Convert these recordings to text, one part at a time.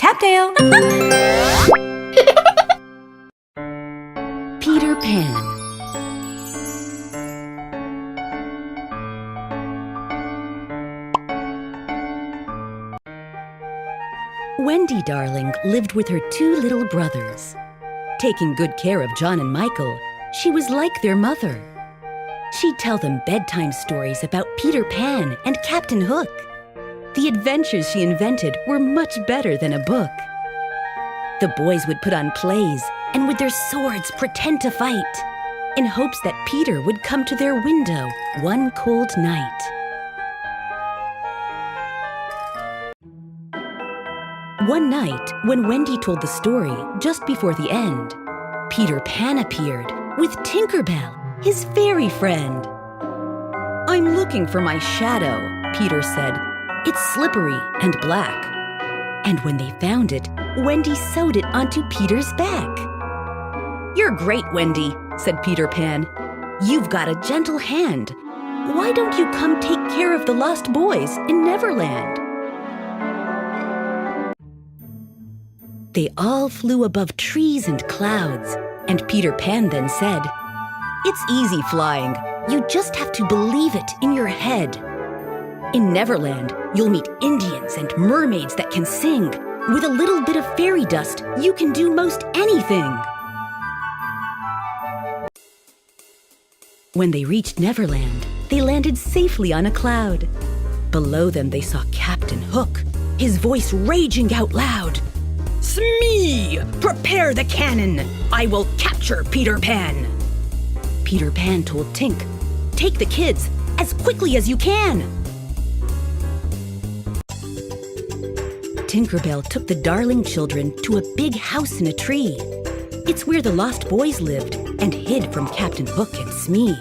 Captail! Peter Pan. Wendy Darling lived with her two little brothers. Taking good care of John and Michael, she was like their mother. She'd tell them bedtime stories about Peter Pan and Captain Hook. The adventures she invented were much better than a book. The boys would put on plays and with their swords pretend to fight, in hopes that Peter would come to their window one cold night. One night, when Wendy told the story just before the end, Peter Pan appeared with Tinker Bell, his fairy friend. "I'm looking for my shadow," Peter said. "It's slippery and black." And when they found it, Wendy sewed it onto Peter's back. "You're great, Wendy," said Peter Pan. "You've got a gentle hand. Why don't you come take care of the lost boys in Neverland?" They all flew above trees and clouds, and Peter Pan then said, "It's easy flying. You just have to believe it in your head. In Neverland, you'll meet Indians and mermaids that can sing. With a little bit of fairy dust, you can do most anything." When they reached Neverland, they landed safely on a cloud. Below them, they saw Captain Hook, his voice raging out loud. "Smee! Prepare the cannon! I will capture Peter Pan!" Peter Pan told Tink, "Take the kids as quickly as you can." Tinkerbell took the Darling children to a big house in a tree. It's where the lost boys lived and hid from Captain Hook and Smee.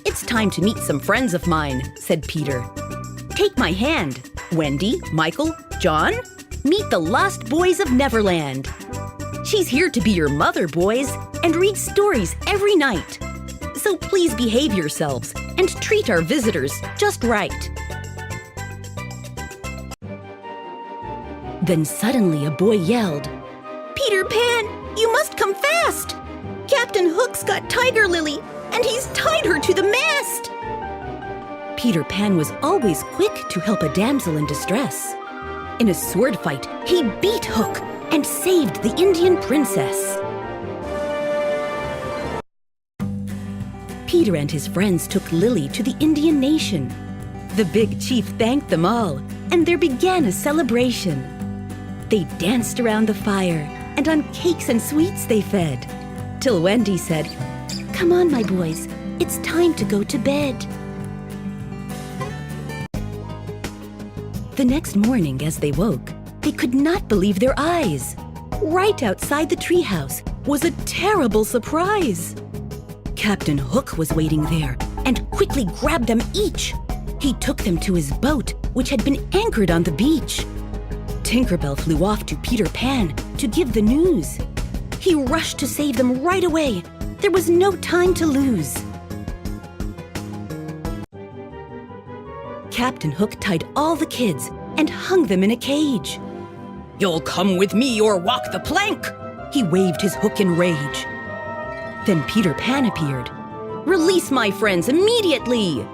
"It's time to meet some friends of mine," said Peter. "Take my hand. Wendy, Michael, John, meet the lost boys of Neverland. She's here to be your mother, boys, and read stories every night. So please behave yourselves and treat our visitors just right." Then suddenly a boy yelled, "Peter Pan, you must come fast! Captain Hook's got Tiger Lily, and he's tied her to the mast!" Peter Pan was always quick to help a damsel in distress. In a sword fight, he beat Hook and saved the Indian princess. Peter and his friends took Lily to the Indian nation. The big chief thanked them all, and there began a celebration. They danced around the fire, and on cakes and sweets they fed, till Wendy said, "Come on, my boys, it's time to go to bed." The next morning, as they woke, they could not believe their eyes. Right outside the treehouse was a terrible surprise. Captain Hook was waiting there and quickly grabbed them each. He took them to his boat, which had been anchored on the beach. Tinkerbell flew off to Peter Pan to give the news. He rushed to save them right away. There was no time to lose. Captain Hook tied all the kids and hung them in a cage. "You'll come with me or walk the plank!" He waved his hook in rage. Then Peter Pan appeared. "Release my friends immediately!"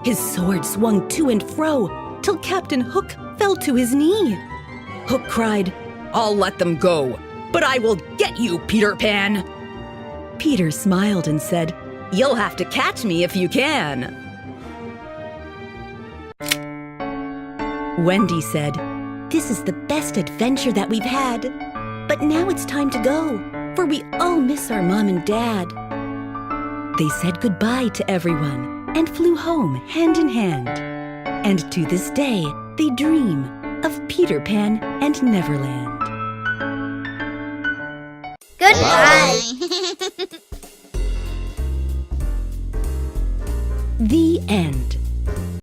His sword swung to and fro till Captain Hook fell to his knee. Hook cried, "I'll let them go, but I will get you, Peter Pan!" Peter smiled and said, "You'll have to catch me if you can." Wendy said, "This is the best adventure that we've had. But now it's time to go, for we all miss our mom and dad." They said goodbye to everyone and flew home hand in hand. And to this day, they dream of Peter Pan and Neverland. Goodbye. The end.